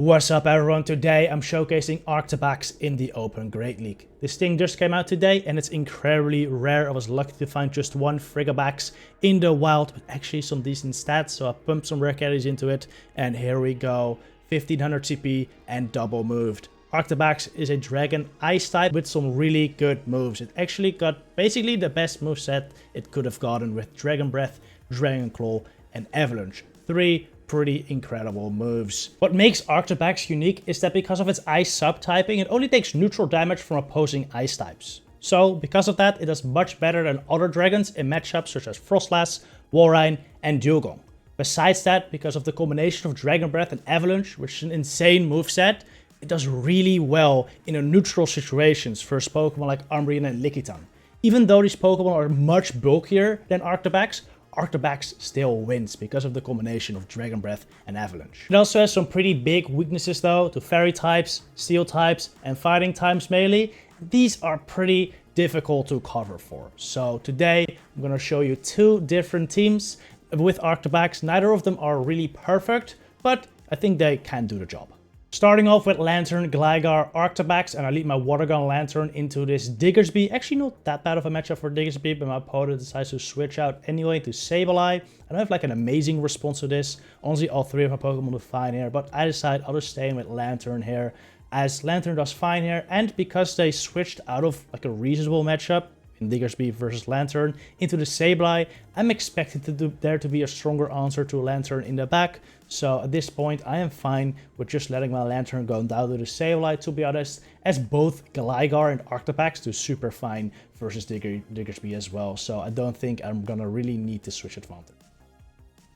What's up everyone, today I'm showcasing Arctibax in the Open Great League. This thing just came out today and it's incredibly rare. I was lucky to find just one Frigabax in the wild with actually some decent stats, so I pumped some rare carries into it and here we go. 1500 CP and double moved. Arctibax is a Dragon Ice type with some really good moves. It actually got basically the best moveset it could have gotten with Dragon Breath, Dragon Claw and Avalanche. Three pretty incredible moves. What makes Arctibax unique is that because of its ice subtyping, it only takes neutral damage from opposing ice types. So because of that, it does much better than other dragons in matchups such as Frostlass, Walrein and Dugong. Besides that, because of the combination of Dragon Breath and Avalanche, which is an insane moveset, it does really well in a neutral situations versus Pokemon like Umbreon and Lickitung. Even though these Pokemon are much bulkier than Arctibax, Arctibax still wins because of the combination of Dragon Breath and Avalanche. It also has some pretty big weaknesses though to Fairy types, Steel types and Fighting types melee. These are pretty difficult to cover for. So today I'm going to show you two different teams with Arctibax. Neither of them are really perfect, but I think they can do the job. Starting off with Lantern, Gligar, Arctibax, and I lead my Water Gun Lantern into this Diggersby. Actually not that bad of a matchup for Diggersby, but my opponent decides to switch out anyway to Sableye. I don't have like an amazing response to this. Honestly, all three of my Pokemon do fine here, but I decide I'll just stay in with Lantern here, as Lantern does fine here, and because they switched out of like a reasonable matchup, in Diggersby versus Lantern, into the Sableye, I'm expecting there to be a stronger answer to Lantern in the back. So at this point, I am fine with just letting my Lantern go down to the Sableye, to be honest, as both Gligar and Arctibax do super fine versus Diggersby as well. So I don't think I'm gonna really need to switch advantage.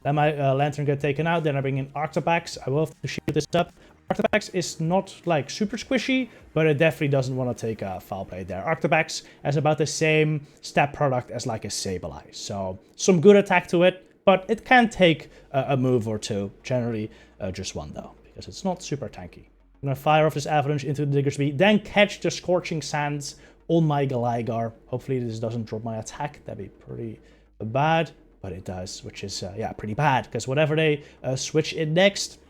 Then my Lantern get taken out, then I bring in Arctibax. I will have to shield this up. Arctibax is not like super squishy, but it definitely doesn't want to take a foul play there. Arctibax has about the same stat product as like a Sableye. So some good attack to it, but it can take a move or two. Generally just one though, because it's not super tanky. I'm going to fire off this Avalanche into the Diggersby, then catch the Scorching Sands on my Gligar. Hopefully this doesn't drop my attack. That'd be pretty bad, but it does, which is yeah, pretty bad, because whatever they switch in next,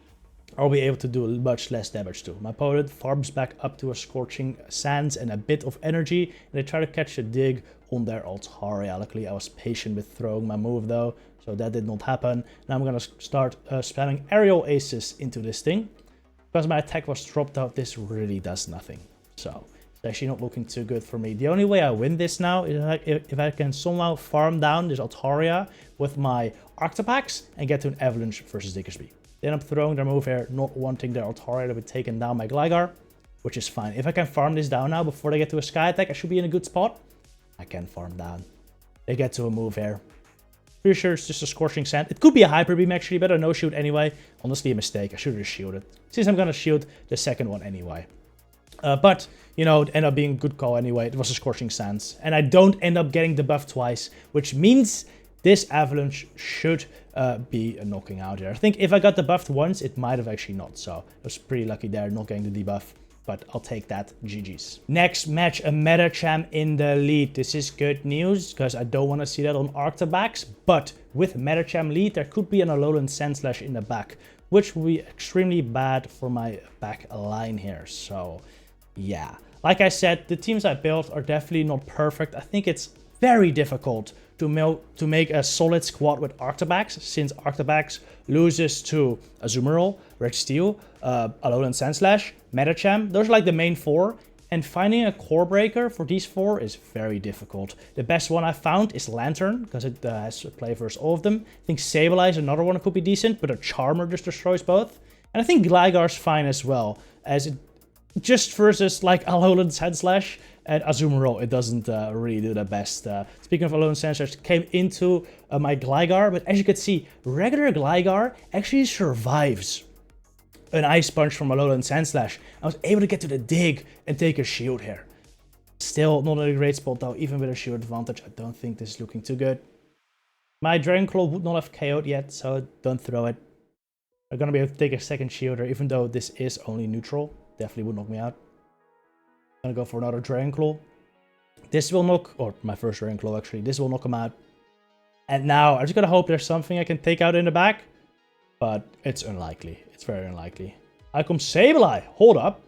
I'll be able to do much less damage to. My opponent farms back up to a Scorching Sands and a bit of energy, and they try to catch a dig on their Altaria. Luckily, I was patient with throwing my move though, so that did not happen. Now I'm gonna start spamming Aerial Aces into this thing. Because my attack was dropped out, this really does nothing. So it's actually not looking too good for me. The only way I win this now is if I can somehow farm down this Altaria with my Arctibax and get to an Avalanche versus Diggersby. Then I'm throwing their move here, not wanting their Altaria to be taken down by Gligar, which is fine. If I can farm this down now before they get to a Sky Attack, I should be in a good spot. I can farm down. They get to a move here. Pretty sure it's just a Scorching Sand. It could be a Hyper Beam actually, but a no-shoot anyway. Honestly, a mistake. I should have shielded. Since I'm going to shield the second one anyway. But, you know, it ended up being a good call anyway. It was a Scorching Sands. And I don't end up getting debuffed twice, which means this Avalanche should be a knocking out here. I think if I got debuffed once, it might have actually not. So I was pretty lucky there not getting the debuff. But I'll take that. GG's. Next match, a Medicham in the lead. This is good news because I don't want to see that on Arctibax. But with Medicham lead, there could be an Alolan Sandslash in the back, which will be extremely bad for my back line here. So yeah, like I said, the teams I built are definitely not perfect. I think it's very difficult to make a solid squad with Arctibax, since Arctibax loses to Azumarill, Red Steel, Alolan Sandslash, Medicham. Those are like the main four, and finding a core breaker for these four is very difficult. The best one I found is Lantern, because it has to play versus all of them. I think Sableye is another one that could be decent, but a Charmer just destroys both. And I think Gligar's fine as well, as it just versus like Alolan Sandslash and Azumarill, it doesn't really do the best. Speaking of Alolan Sandslash, came into my Gligar, but as you can see, regular Gligar actually survives an Ice Punch from Alolan Sandslash. I was able to get to the dig and take a shield here. Still not in a great spot though, even with a shield advantage. I don't think this is looking too good. My Dragon Claw would not have KO'd yet, so don't throw it. I'm gonna be able to take a second shielder, even though this is only neutral. Definitely would knock me out. I'm gonna go for another Dragon Claw. This will knock, or my first Dragon Claw actually, this will knock him out. And now, I'm just gonna hope there's something I can take out in the back. But it's unlikely. It's very unlikely. I come Sableye. Hold up.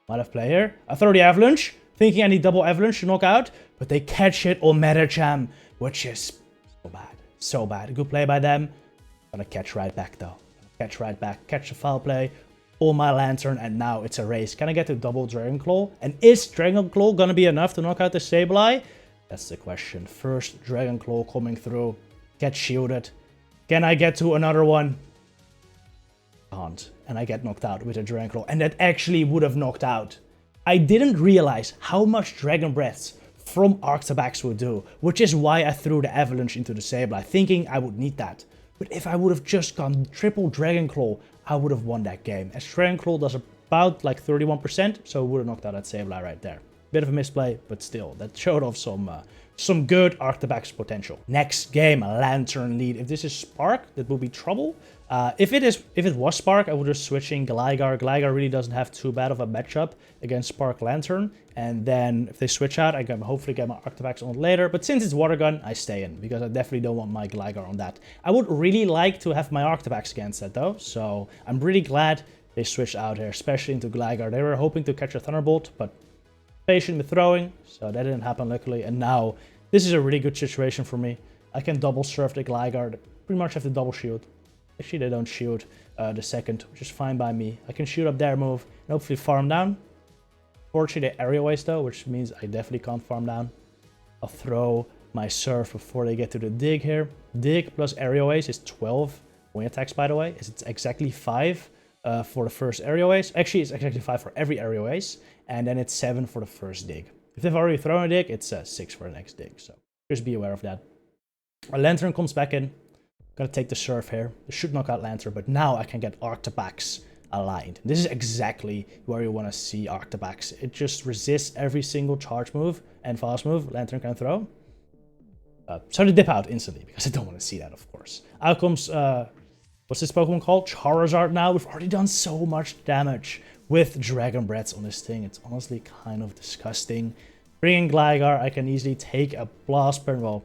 Might have play here. I throw the Avalanche, thinking I need double Avalanche to knock out, but they catch it on Metacham, which is so bad. So bad. Good play by them. Gonna catch right back though. Catch right back. Catch the foul play. On my Lantern, and now it's a race. Can I get to double Dragon Claw? And is Dragon Claw gonna be enough to knock out the Sableye? That's the question. First Dragon Claw coming through. Get shielded. Can I get to another one? Can't. And I get knocked out with a Dragon Claw. And that actually would have knocked out. I didn't realize how much Dragon Breaths from Arctibax would do, which is why I threw the Avalanche into the Sableye, thinking I would need that. But if I would have just gone triple Dragon Claw, I would have won that game. As Dragon Claw does about like 31%, so it would have knocked out that Sableye right there. Bit of a misplay, but still, that showed off some good Arctibax potential. Next game, Lantern lead. If this is Spark, that will be trouble. If it was Spark, I would just switch in Gligar. Gligar really doesn't have too bad of a matchup against Spark Lantern. And then if they switch out, I can hopefully get my Arctibax on later. But since it's Water Gun, I stay in, because I definitely don't want my Gligar on that. I would really like to have my Arctibax against that though, so I'm really glad they switched out here, especially into Gligar. They were hoping to catch a Thunderbolt, but patient with throwing, so that didn't happen luckily. And now this is a really good situation for me. I can double surf the Gligar. They pretty much have the double shield. Actually, they don't shield the second, which is fine by me. I can shoot up their move and hopefully farm down. Fortunately, they area waste though, which means I definitely can't farm down. I'll throw my surf before they get to the dig here. Dig plus area waste is 12 wing attacks, by the way. It's exactly 5 for the first area waste. Actually, it's exactly 5 for every area waste. And then it's 7 for the first dig. If they've already thrown a dig, it's 6 for the next dig. So just be aware of that. Our Lantern comes back in. Gotta take the surf here. This should knock out Lantern, but now I can get Arctibax aligned. This is exactly where you want to see Arctibax. It just resists every single charge move and fast move Lantern can throw. So to dip out instantly, because I don't want to see that, of course. Out comes, what's this Pokemon called? Charizard now. We've already done so much damage with Dragon Breaths on this thing. It's honestly kind of disgusting. Bringing Gligar, I can easily take a Blast Burn. Well,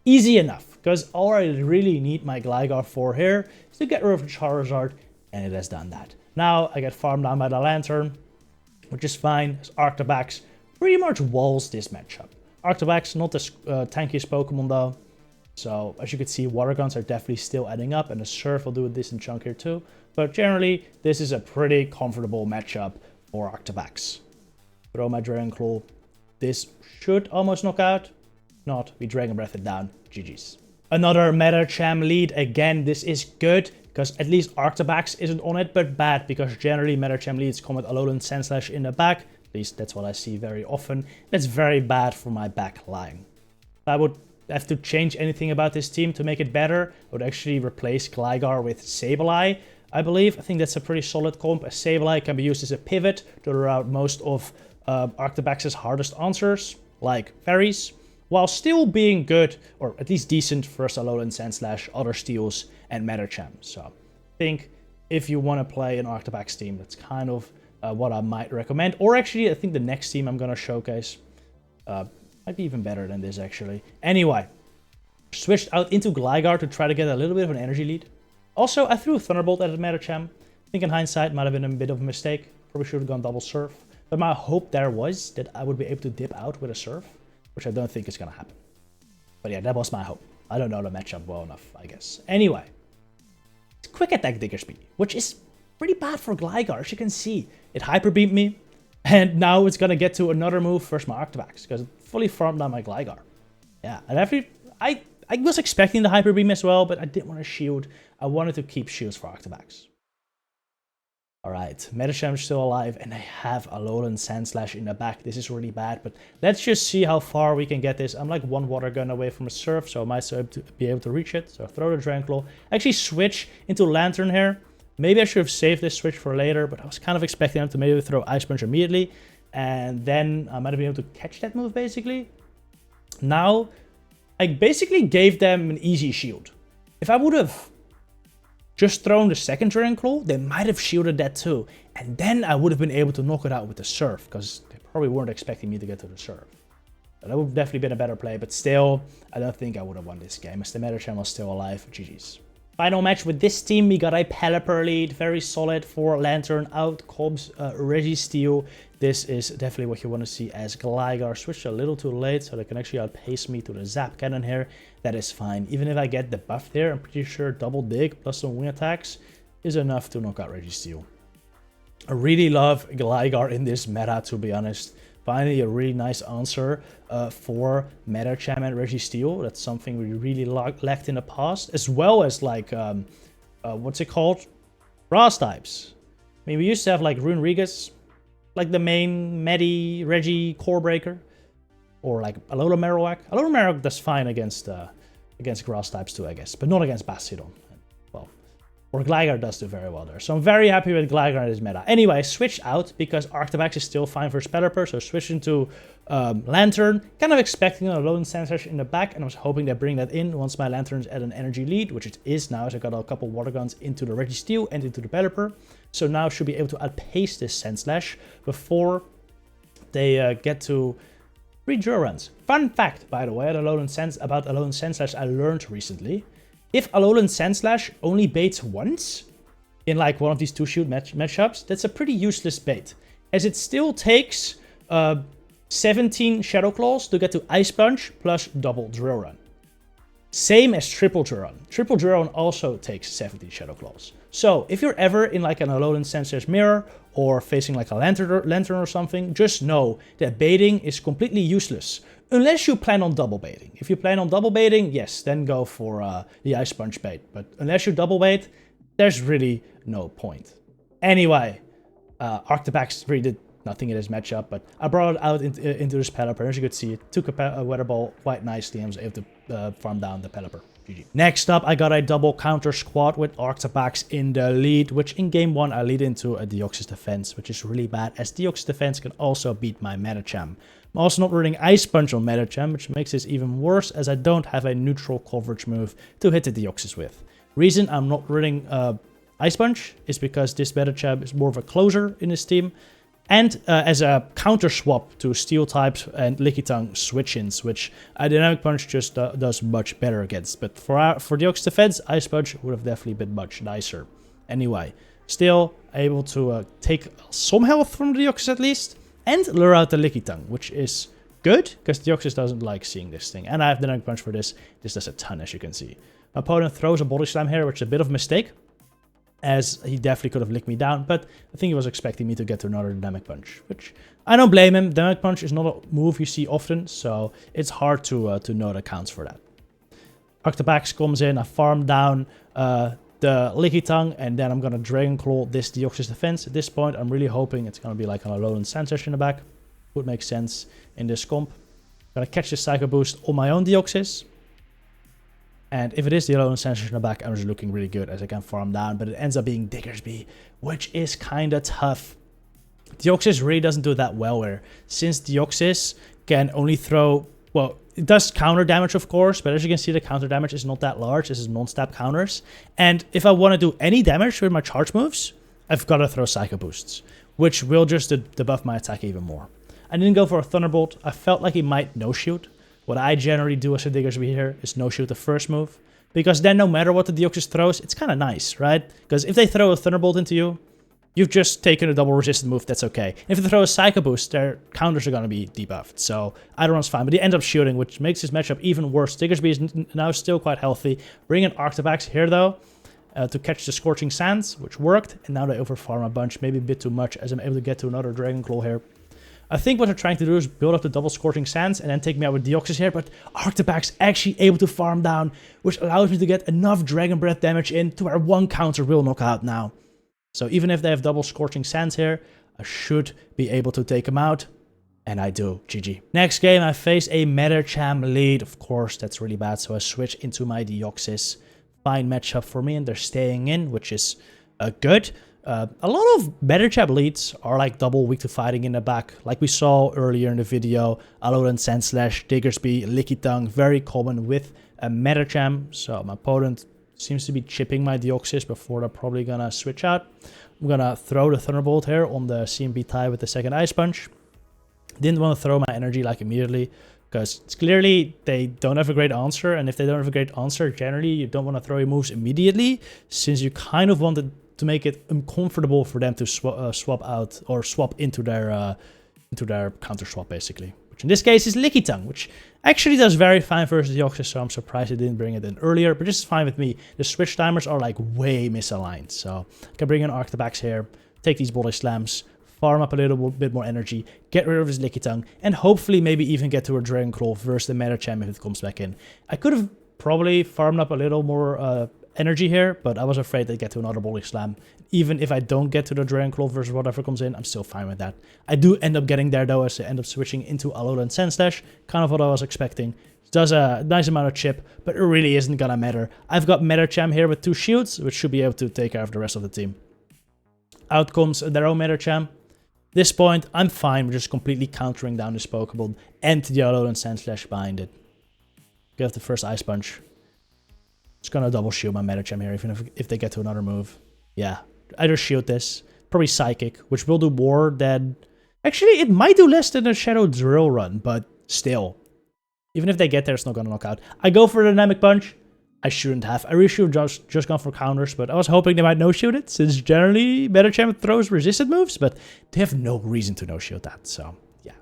easy enough. Because all I really need my Gligar for here is to get rid of Charizard, and it has done that. Now I get farmed down by the Lantern, which is fine, as Arctibax pretty much walls this matchup. Arctibax, not the tankiest Pokemon though. So as you can see, Water Guns are definitely still adding up, and the Surf will do a decent chunk here too. But generally, this is a pretty comfortable matchup for Arctibax. Throw my Dragon Claw. This should almost knock out. Not, we Dragon Breath it down. GG's. Another Metacham lead. Again, this is good, because at least Arctibax isn't on it, but bad, because generally Metacham leads come with Alolan Sandslash in the back. At least that's what I see very often. That's very bad for my back line. I would have to change anything about this team to make it better. I would actually replace Gligar with Sableye, I believe. I think that's a pretty solid comp. A Sableye can be used as a pivot to lure out most of Arctibax's hardest answers, like fairies, while still being good, or at least decent, first Alolan Sandslash, other steals, and Metacham. So I think if you want to play an Arctibax team, that's kind of what I might recommend. Or actually, I think the next team I'm going to showcase might be even better than this, actually. Anyway, switched out into Gligar to try to get a little bit of an energy lead. Also, I threw a Thunderbolt at Metacham. I think in hindsight, might have been a bit of a mistake. Probably should have gone double Surf. But my hope there was that I would be able to dip out with a Surf, which I don't think is going to happen. But yeah, that was my hope. I don't know the matchup well enough, I guess. Anyway, it's quick attack Digger Speed, which is pretty bad for Gligar. As you can see, it Hyper Beamed me, and now it's going to get to another move, first my Arctibax, because it fully farmed down my Gligar. Yeah, and I was expecting the Hyper Beam as well, but I didn't want to shield. I wanted to keep shields for Arctibax. Alright, Metacham's still alive, and I have Alolan Sandslash in the back. This is really bad, but let's just see how far we can get this. I'm like one Water Gun away from a Surf, so I might still be able to reach it. So throw the Dragon Claw. Actually switch into Lantern here. Maybe I should have saved this switch for later, but I was kind of expecting him to maybe throw Ice Punch immediately, and then I might have been able to catch that move, basically. Now, I basically gave them an easy shield. If I would have just thrown the second Dragon Claw, they might have shielded that too. And then I would have been able to knock it out with the Surf, because they probably weren't expecting me to get to the Surf. So that would have definitely been a better play, but still, I don't think I would have won this game, as the Metacham was still alive. GG's. Final match with this team, we got a Pelipper lead, very solid for Lantern, out Cobbs, Registeel. This is definitely what you want to see as Gligar. Switched a little too late, so they can actually outpace me to the Zap Cannon here. That is fine. Even if I get the buff there, I'm pretty sure double dig plus some wing attacks is enough to knock out Registeel. I really love Gligar in this meta, to be honest. Finally, a really nice answer for Metacham and Registeel. That's something we really lacked in the past, as well as like, what's it called? Grass types. I mean, we used to have like Runerigus, like the main Medi, Regi, Core Breaker, or like Alola Marowak. Alola Marowak does fine against grass types too, I guess, but not against Bastiodon. Well, or Gligar does do very well there. So I'm very happy with Gligar in this meta. Anyway, I switched out because Arctibax is still fine for Pelipper, so switching to Lantern. Kind of expecting a Alolan Sandslash in the back, and I was hoping they bring that in once my Lantern's at an energy lead, which it is now, as I got a couple Water Guns into the Registeel and into the Pelipper. So now should be able to outpace this Sandslash before they get to 3 drill runs. Fun fact, by the way, about Alolan Sandslash I learned recently. If Alolan Sandslash only baits once in like one of these 2-shoot matchups, that's a pretty useless bait, as it still takes 17 Shadow Claws to get to Ice Punch plus double Drill Run. Same as Triple Drill Run. Triple Drill Run also takes 17 Shadow Claws. So if you're ever in like an Alolan Sandslash mirror or facing like a Lantern or something, just know that baiting is completely useless. Unless you plan on double baiting. If you plan on double baiting, yes, then go for the Ice Punch bait. But unless you double bait, there's really no point. Anyway, Arctibax really did nothing in this matchup, but I brought it out into this Pelipper. As you could see, it took a Weather Ball quite nicely and was able to farm down the Pelipper. GG. Next up, I got a double counter squad with Arctibax in the lead, which in game 1 I lead into a Deoxys defense, which is really bad, as Deoxys defense can also beat my Metacham. I'm also not running Ice Punch on Metacham, which makes this even worse, as I don't have a neutral coverage move to hit the Deoxys with. Reason I'm not running Ice Punch is because this Metacham is more of a closer in this team, and as a counter swap to Steel types and Lickitung switch-ins, which a Dynamic Punch just does much better against. But for Deoxys defense, Ice Punch would have definitely been much nicer. Anyway, still able to take some health from the Deoxys at least, and lure out the Lickitung, which is good, because Deoxys doesn't like seeing this thing. And I have Dynamic Punch for this. This does a ton, as you can see. My opponent throws a Body Slam here, which is a bit of a mistake, as he definitely could have licked me down, but I think he was expecting me to get to another Dynamic Punch, which I don't blame him. Dynamic Punch is not a move you see often, so it's hard to know the counts for that. Arctibax comes in, I farm down the Lickitung, and then I'm going to Dragon Claw this Deoxys defense. At this point, I'm really hoping it's going to be like an Alolan Sandslash in the back. Would make sense in this comp. I'm going to catch this Psycho Boost on my own Deoxys. And if it is the Alolan Sandslash in the back, I'm just looking really good as I can farm down. But it ends up being Diggersby, which is kind of tough. Deoxys really doesn't do that well here, since Deoxys can only throw... Well, it does counter damage, of course, but as you can see, the counter damage is not that large. This is non-stab counters. And if I want to do any damage with my charge moves, I've got to throw Psycho Boosts, which will just debuff my attack even more. I didn't go for a Thunderbolt. I felt like he might no-shoot. What I generally do as a Diggersby here is no-shoot the first move, because then no matter what the Deoxys throws, it's kind of nice, right? Because if they throw a Thunderbolt into you, you've just taken a double resistant move, that's okay. If they throw a Psycho Boost, their counters are going to be debuffed, so either one's fine. But they end up shooting, which makes this matchup even worse. Diggersby is now still quite healthy. Bring in Arctibax here, though, to catch the Scorching Sands, which worked, and now they overfarm a bunch, maybe a bit too much, as I'm able to get to another Dragon Claw here. I think what they're trying to do is build up the double Scorching Sands and then take me out with Deoxys here, but Arctibax actually able to farm down, which allows me to get enough Dragon Breath damage in to where one counter will knock out now. So even if they have double Scorching Sands here, I should be able to take them out, and I do. GG. Next game, I face a Metacham lead. Of course, that's really bad, so I switch into my Deoxys. Fine matchup for me, and they're staying in, which is good. A lot of Metacham leads are like double weak to fighting in the back, like we saw earlier in the video. Alolan Sandslash, Diggersby, Lickitung, very common with a Metacham. So my opponent seems to be chipping my Deoxys before they're probably gonna switch out. I'm gonna throw the Thunderbolt here on the CMB tie with the second Ice Punch. Didn't want to throw my energy like immediately, Because it's clearly they don't have a great answer, and if they don't have a great answer, generally you don't want to throw your moves immediately, since you kind of wanted to make it uncomfortable for them to swap out or swap into their counter swap, basically. Which in this case is Licky Tongue, which actually does very fine versus Deoxys, so I'm surprised they didn't bring it in earlier, but this is fine with me. The switch timers are like way misaligned, so I can bring in Arctibax here, take these body slams, farm up a little bit more energy, get rid of his Licky Tongue, and hopefully maybe even get to a Dragon Claw versus the Meta Champ if it comes back in. I could have probably farmed up a little more energy here, but I was afraid they'd get to another body slam. Even if I don't get to the Dragon Claw versus whatever comes in, I'm still fine with that. I do end up getting there though, as I end up switching into Alolan Sandslash, kind of what I was expecting. It does a nice amount of chip, but it really isn't gonna matter. I've got Meta Champ here with 2 shields, which should be able to take care of the rest of the team. Out comes their own Meta Champ. At this point, I'm fine with just completely countering down this Pokeball and the Alolan Sandslash behind it. Get the first Ice Punch. Just gonna double shield my Medicham here, even if they get to another move. Yeah, either shield this, probably Psychic, which will do more than... Actually, it might do less than a Shadow Drill Run, but still. Even if they get there, it's not gonna knock out. I go for the Dynamic Punch. I shouldn't have. I really should have just gone for counters, but I was hoping they might no-shield it, since generally Medicham throws resisted moves, but they have no reason to no-shield that, so yeah.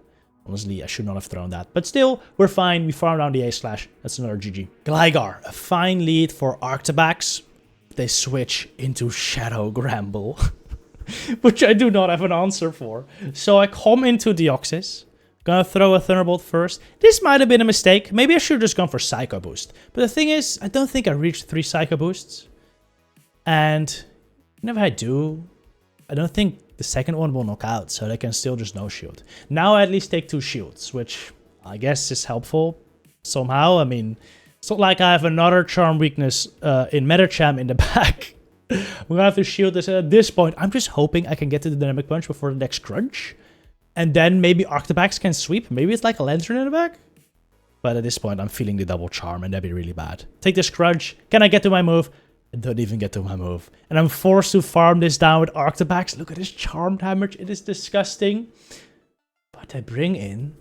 Honestly, I should not have thrown that. But still, we're fine. We farm down the A-Slash. That's another GG. Gligar, a fine lead for Arctibax. They switch into Shadow Gramble, which I do not have an answer for. So I come into Deoxys. Gonna throw a Thunderbolt first. This might have been a mistake. Maybe I should have just gone for Psycho Boost. But the thing is, I don't think I reached 3 Psycho Boosts. And whenever I do, I don't think the second one will knock out. So they can still just no-shield. Now I at least take 2 shields, which I guess is helpful somehow. I mean, it's not like I have another Charm weakness in Medicham in the back. We're gonna have to shield this at this point. I'm just hoping I can get to the Dynamic Punch before the next Crunch. And then maybe Arctibax can sweep. Maybe it's like a Lantern in the back. But at this point, I'm feeling the double charm, and that'd be really bad. Take this Crunch. Can I get to my move? I don't even get to my move. And I'm forced to farm this down with Arctibax. Look at this charm damage. It is disgusting. But I bring in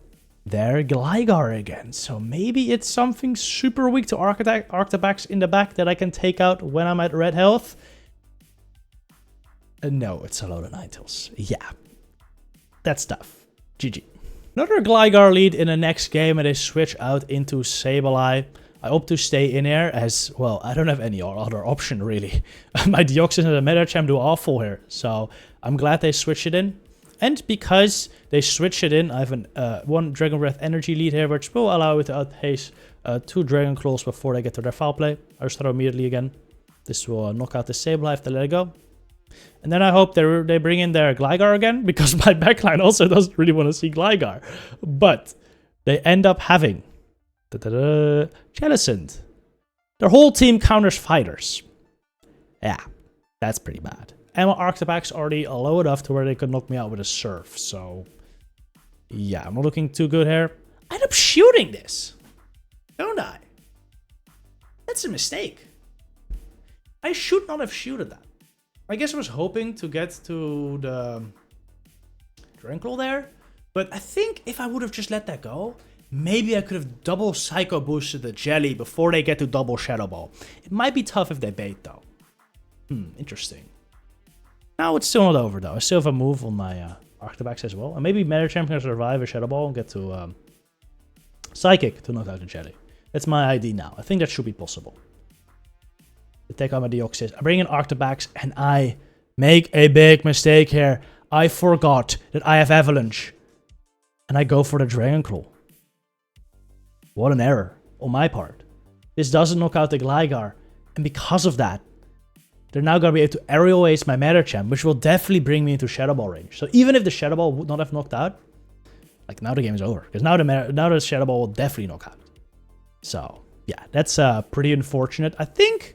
their Gligar again. So maybe it's something super weak to Arctibax in the back that I can take out when I'm at red health. No, it's a load of Ninetales. Yeah. That's tough. GG. Another Gligar lead in the next game, and they switch out into Sableye. I opt to stay in here as, well, I don't have any other option, really. My Deoxys and the Medicham do awful here, so I'm glad they switched it in. And because they switched it in, I have one Dragon Breath energy lead here, which will allow me to outpace 2 Dragon Claws before they get to their foul play. I just throw immediately again. This will knock out the Sableye if they let it go. And then I hope they bring in their Gligar again, because my backline also doesn't really want to see Gligar. But they end up having Jellicent. Their whole team counters fighters. Yeah, that's pretty bad. And my Arctibax already low enough to where they could knock me out with a Surf. So, yeah, I'm not looking too good here. I end up shooting this, don't I? That's a mistake. I should not have shooted that. I guess I was hoping to get to the Dragon Claw there, but I think if I would have just let that go, maybe I could have double Psycho boosted the Jelly before they get to double Shadow Ball. It might be tough if they bait though. Interesting. Now it's still not over though. I still have a move on my Arctibax as well, and maybe Medicham can survive a Shadow Ball and get to Psychic to knock out the Jelly. That's my ID now. I think that should be possible. To take out my Deoxys. I bring in Arctibax, and I make a big mistake here. I forgot that I have Avalanche. And I go for the Dragon Claw. What an error on my part. This doesn't knock out the Gligar. And because of that, they're now going to be able to Aerial Ace my Medicham, which will definitely bring me into Shadow Ball range. So even if the Shadow Ball would not have knocked out, like now the game is over. Because now the Shadow Ball will definitely knock out. So yeah, that's pretty unfortunate. I think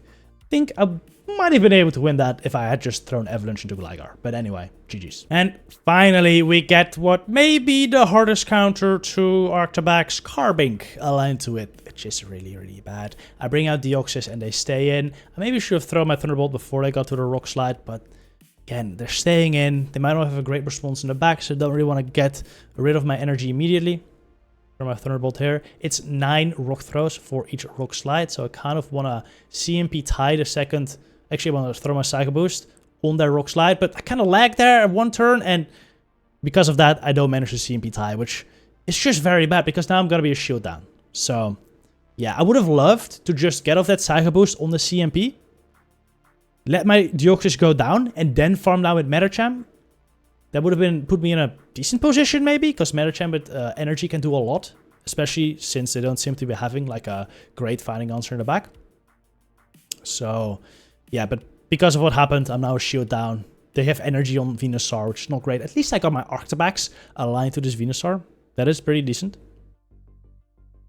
I might have been able to win that if I had just thrown Avalanche into Gligar. But anyway, GG's. And finally, we get what may be the hardest counter to Arctibax, Carbink, aligned to it, which is really, really bad. I bring out Deoxys and they stay in. I maybe should have thrown my Thunderbolt before they got to the Rock Slide, but again, they're staying in. They might not have a great response in the back, so I don't really want to get rid of my energy immediately. for my Thunderbolt here. It's 9 rock throws for each rock slide, so I kind of want to CMP tie the second. Actually, I want to throw my Psycho Boost on their rock slide, but I kind of lagged there at one turn, and because of that, I don't manage to CMP tie, which is just very bad because now I'm going to be a shield down. So, yeah, I would have loved to just get off that Psycho Boost on the CMP, let my Deoxys go down, and then farm down with Metacham. That would have put me in a decent position, maybe, because Metacham with energy can do a lot, especially since they don't seem to be having like a great fighting answer in the back. So, yeah, but because of what happened, I'm now a shield down. They have energy on Venusaur, which is not great. At least I got my Arctibax aligned to this Venusaur. That is pretty decent.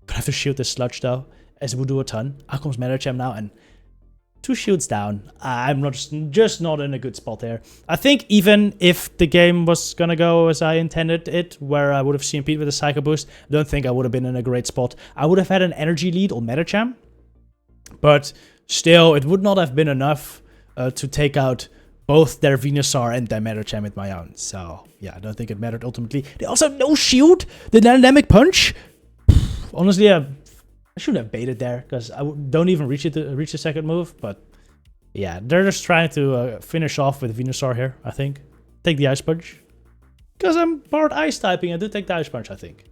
Gonna have to shield this Sludge, though, as it would do a ton. Out comes Metacham now, and 2 shields down. I'm just not in a good spot there. I think even if the game was gonna go as I intended it, where I would have CMP'd with a Psycho Boost, I don't think I would have been in a great spot. I would have had an energy lead on Metacham, but still, it would not have been enough to take out both their Venusaur and their Metacham with my own. So, yeah, I don't think it mattered ultimately. They also no shield! The Dynamic Punch! Honestly, I should have baited there, because I don't even reach the second move, but yeah, they're just trying to finish off with Venusaur here, I think. Take the Ice Punch. Because I'm part Ice typing, I do take the Ice Punch, I think.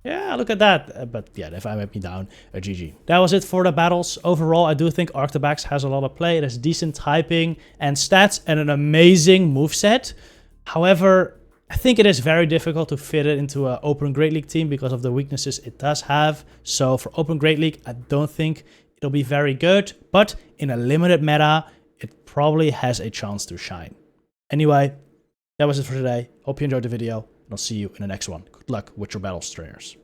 Yeah, look at that. But yeah, if I made me down, a GG. That was it for the battles. Overall, I do think Arctibax has a lot of play. It has decent typing and stats and an amazing moveset. However, I think it is very difficult to fit it into an Open Great League team because of the weaknesses it does have. So for Open Great League, I don't think it'll be very good. But in a limited meta, it probably has a chance to shine. Anyway, that was it for today. Hope you enjoyed the video, and I'll see you in the next one. Good luck with your battles, trainers.